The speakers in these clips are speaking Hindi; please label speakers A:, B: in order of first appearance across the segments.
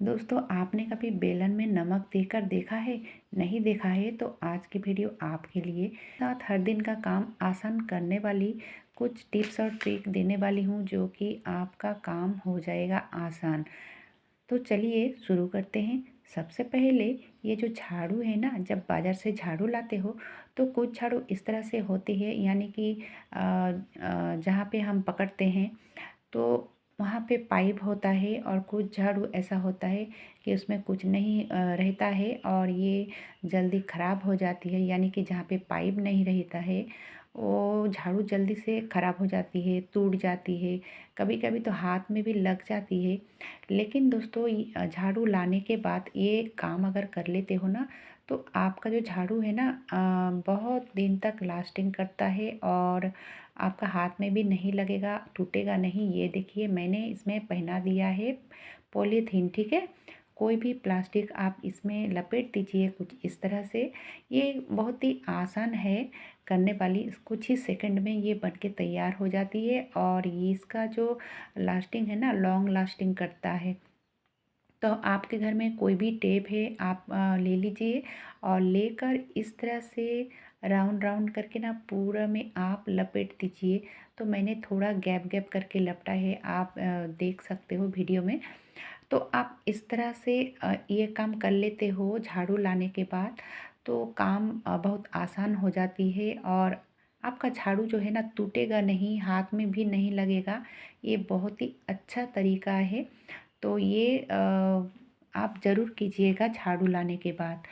A: दोस्तों, आपने कभी बेलन में नमक देकर देखा है? नहीं देखा है तो आज की वीडियो आपके लिए साथ हर दिन का काम आसान करने वाली कुछ टिप्स और ट्रिक देने वाली हूँ जो कि आपका काम हो जाएगा आसान। तो चलिए शुरू करते हैं। सबसे पहले ये जो झाड़ू है ना, जब बाज़ार से झाड़ू लाते हो तो कुछ झाड़ू इस तरह से होती है, यानी कि जहाँ पे हम पकड़ते हैं तो वहाँ पे पाइप होता है, और कुछ झाड़ू ऐसा होता है कि उसमें कुछ नहीं रहता है और ये जल्दी ख़राब हो जाती है, यानी कि जहाँ पे पाइप नहीं रहता है वो झाड़ू जल्दी से ख़राब हो जाती है, टूट जाती है, कभी कभी तो हाथ में भी लग जाती है। लेकिन दोस्तों, झाड़ू लाने के बाद ये काम अगर कर लेते हो ना, तो आपका जो झाड़ू है ना बहुत दिन तक लास्टिंग करता है और आपका हाथ में भी नहीं लगेगा, टूटेगा नहीं। ये देखिए, मैंने इसमें पहना दिया है पॉलीथीन, ठीक है। कोई भी प्लास्टिक आप इसमें लपेट दीजिए कुछ इस तरह से। ये बहुत ही आसान है करने वाली, कुछ ही सेकंड में ये बन के तैयार हो जाती है और ये इसका जो लास्टिंग है ना, लॉन्ग लास्टिंग करता है। तो आपके घर में कोई भी टेप है, आप ले लीजिए और लेकर इस तरह से राउंड राउंड करके ना पूरा में आप लपेट दीजिए। तो मैंने थोड़ा गैप गैप करके लपटा है, आप देख सकते हो वीडियो में। तो आप इस तरह से ये काम कर लेते हो झाड़ू लाने के बाद, तो काम बहुत आसान हो जाती है और आपका झाड़ू जो है ना टूटेगा नहीं, हाथ में भी नहीं लगेगा। ये बहुत ही अच्छा तरीका है। तो ये आप ज़रूर कीजिएगा झाड़ू लाने के बाद।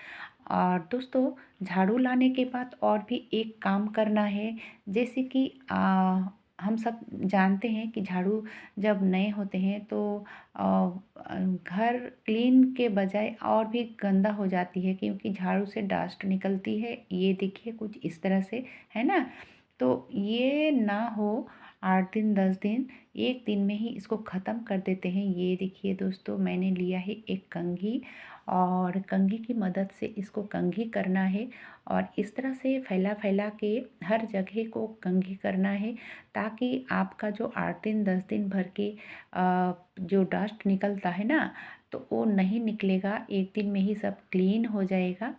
A: और दोस्तों, झाड़ू लाने के बाद और भी एक काम करना है, जैसे कि हम सब जानते हैं कि झाड़ू जब नए होते हैं तो घर क्लीन के बजाय और भी गंदा हो जाती है, क्योंकि झाड़ू से डस्ट निकलती है। ये देखिए कुछ इस तरह से, है ना। तो ये ना हो 8 दिन 10 दिन, एक दिन में ही इसको ख़त्म कर देते हैं। ये देखिए दोस्तों, मैंने लिया है एक कंघी और कंघी की मदद से इसको कंघी करना है और इस तरह से फैला फैला के हर जगह को कंघी करना है, ताकि आपका जो 8 दिन 10 दिन भर के जो डस्ट निकलता है ना, तो वो नहीं निकलेगा, एक दिन में ही सब क्लीन हो जाएगा।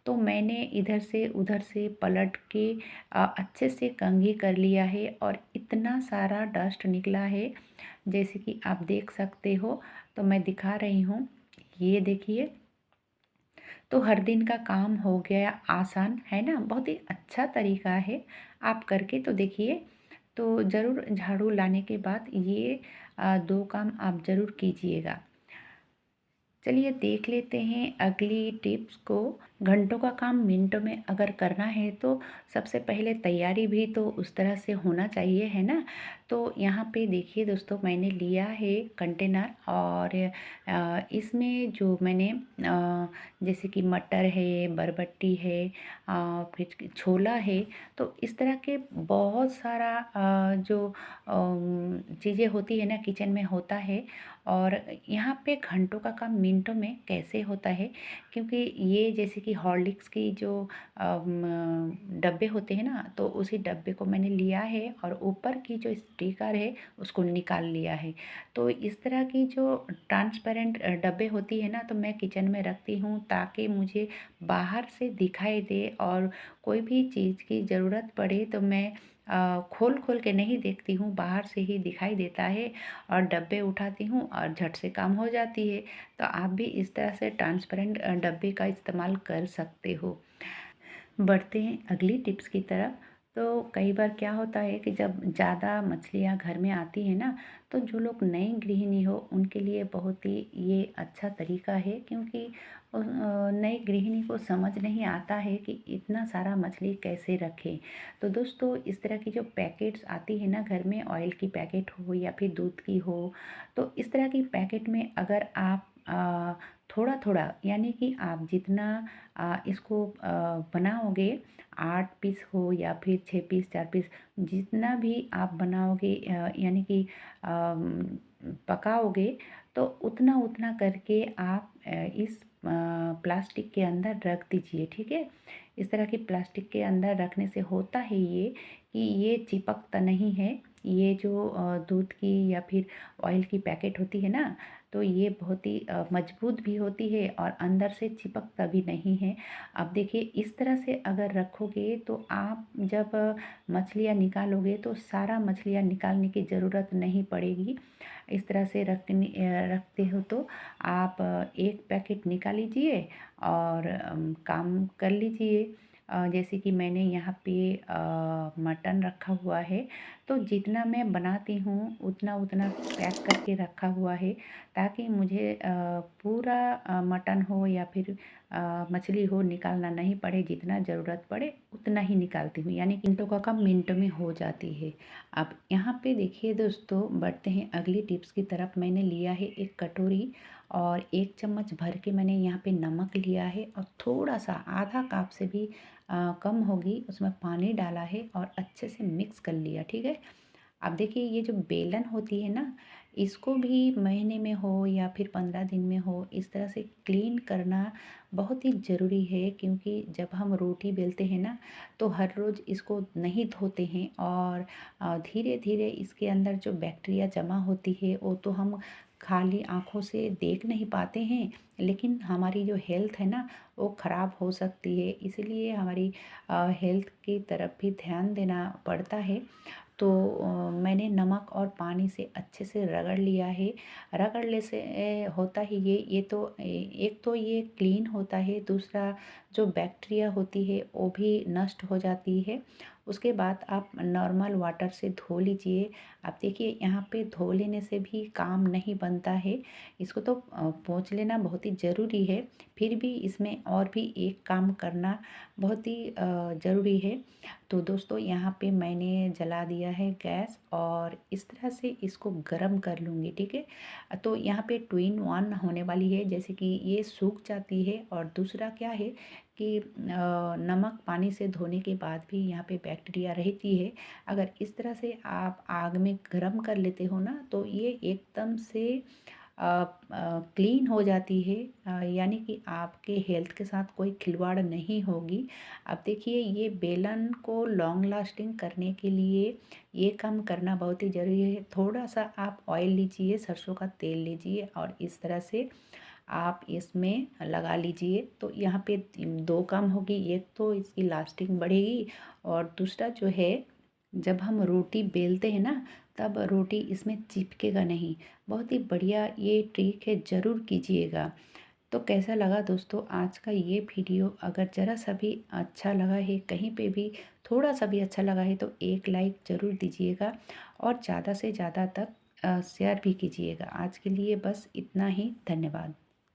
A: तो मैंने इधर से उधर से पलट के अच्छे से कंघी कर लिया है और इतना सारा डस्ट निकला है, जैसे कि आप देख सकते हो। तो मैं दिखा रही हूँ, ये देखिए। तो हर दिन का काम हो गया आसान, है ना। बहुत ही अच्छा तरीका है, आप करके तो देखिए। तो ज़रूर झाड़ू लाने के बाद ये दो काम आप ज़रूर कीजिएगा। चलिए देख लेते हैं अगली टिप्स को। घंटों का काम मिनटों में अगर करना है तो सबसे पहले तैयारी भी तो उस तरह से होना चाहिए, है ना। तो यहाँ पे देखिए दोस्तों, मैंने लिया है कंटेनर और इसमें जो मैंने जैसे कि मटर है, बरबट्टी है, फिर छोला है, तो इस तरह के बहुत सारा जो चीज़ें होती है ना किचन में होता है। और यहाँ पे घंटों का काम मिनटों में कैसे होता है, क्योंकि ये जैसे कि हॉर्लिक्स की जो डब्बे होते हैं ना, तो उसी डब्बे को मैंने लिया है और ऊपर की जो स्टिकर है उसको निकाल लिया है। तो इस तरह की जो ट्रांसपेरेंट डब्बे होती है ना, तो मैं किचन में रखती हूँ ताकि मुझे बाहर से दिखाई दे और कोई भी चीज़ की ज़रूरत पड़े तो मैं खोल खोल के नहीं देखती हूँ, बाहर से ही दिखाई देता है और डब्बे उठाती हूँ और झट से काम हो जाती है। तो आप भी इस तरह से ट्रांसपेरेंट डब्बे का इस्तेमाल कर सकते हो। बढ़ते हैं अगली टिप्स की तरफ। तो कई बार क्या होता है कि जब ज़्यादा मछलियाँ घर में आती हैं ना, तो जो लोग नई गृहिणी हो उनके लिए बहुत ही ये अच्छा तरीका है, क्योंकि नई गृहिणी को समझ नहीं आता है कि इतना सारा मछली कैसे रखें। तो दोस्तों, इस तरह की जो पैकेट्स आती है ना घर में, ऑयल की पैकेट हो या फिर दूध की हो, तो इस तरह की पैकेट में अगर आप थोड़ा थोड़ा, यानी कि आप जितना इसको बनाओगे, 8 पीस हो या फिर 6 पीस 4 पीस, जितना भी आप बनाओगे यानी कि पकाओगे, तो उतना उतना करके आप इस प्लास्टिक के अंदर रख दीजिए, ठीक है। इस तरह की प्लास्टिक के अंदर रखने से होता है ये कि ये चिपकता नहीं है। ये जो दूध की या फिर ऑयल की पैकेट होती है ना, तो ये बहुत ही मजबूत भी होती है और अंदर से चिपकता भी नहीं है। अब देखिए इस तरह से अगर रखोगे तो आप जब मछलियाँ निकालोगे तो सारा मछलियाँ निकालने की ज़रूरत नहीं पड़ेगी। इस तरह से रखते हो तो आप एक पैकेट निकाल लीजिए और काम कर लीजिए। जैसे कि मैंने यहाँ पे मटन रखा हुआ है, तो जितना मैं बनाती हूँ उतना उतना पैक करके रखा हुआ है, ताकि मुझे पूरा मटन हो या फिर मछली हो निकालना नहीं पड़े। जितना ज़रूरत पड़े उतना ही निकालती हूँ, यानी कि मिनटों का काम मिनटों में हो जाती है। अब यहाँ पे देखिए दोस्तों, बढ़ते हैं अगली टिप्स की तरफ। मैंने लिया है एक कटोरी और 1 चम्मच भर के मैंने यहाँ पे नमक लिया है और थोड़ा सा आधा कप से भी कम होगी उसमें पानी डाला है और अच्छे से मिक्स कर लिया, ठीक है। अब देखिए ये जो बेलन होती है ना, इसको भी महीने में हो या फिर 15 दिन में हो, इस तरह से क्लीन करना बहुत ही ज़रूरी है, क्योंकि जब हम रोटी बेलते हैं ना तो हर रोज़ इसको नहीं धोते हैं और धीरे धीरे इसके अंदर जो बैक्टीरिया जमा होती है वो तो हम खाली आँखों से देख नहीं पाते हैं, लेकिन हमारी जो हेल्थ है ना वो ख़राब हो सकती है। इसलिए हमारी हेल्थ की तरफ भी ध्यान देना पड़ता है। तो मैंने नमक और पानी से अच्छे से रगड़ लिया है। रगड़ने से होता ही ये तो एक तो ये क्लीन होता है, दूसरा जो बैक्टीरिया होती है वो भी नष्ट हो जाती है। उसके बाद आप नॉर्मल वाटर से धो लीजिए। अब देखिए यहाँ पे धो लेने से भी काम नहीं बनता है, इसको तो पोंछ लेना बहुत ही ज़रूरी है। फिर भी इसमें और भी एक काम करना बहुत ही ज़रूरी है। तो दोस्तों यहाँ पे मैंने जला दिया है गैस और इस तरह से इसको गरम कर लूँगी, ठीक है। तो यहाँ पे 2 इन 1 होने वाली है, जैसे कि ये सूख जाती है और दूसरा क्या है कि नमक पानी से धोने के बाद भी यहाँ पे बैक्टीरिया रहती है। अगर इस तरह से आप आग में गरम कर लेते हो ना तो ये एकदम से क्लीन हो जाती है, यानी कि आपके हेल्थ के साथ कोई खिलवाड़ नहीं होगी। अब देखिए ये बेलन को लॉन्ग लास्टिंग करने के लिए ये काम करना बहुत ही ज़रूरी है। थोड़ा सा आप ऑयल लीजिए, सरसों का तेल लीजिए और इस तरह से आप इसमें लगा लीजिए। तो यहाँ पे 2 काम होगी, एक तो इसकी लास्टिंग बढ़ेगी और दूसरा जो है जब हम रोटी बेलते हैं ना तब रोटी इसमें चिपकेगा नहीं। बहुत ही बढ़िया ये ट्रिक है, ज़रूर कीजिएगा। तो कैसा लगा दोस्तों आज का ये वीडियो? अगर ज़रा सा भी अच्छा लगा है, कहीं पे भी थोड़ा सा भी अच्छा लगा है तो एक लाइक ज़रूर दीजिएगा और ज़्यादा से ज़्यादा तक शेयर भी कीजिएगा। आज के लिए बस इतना ही, धन्यवाद।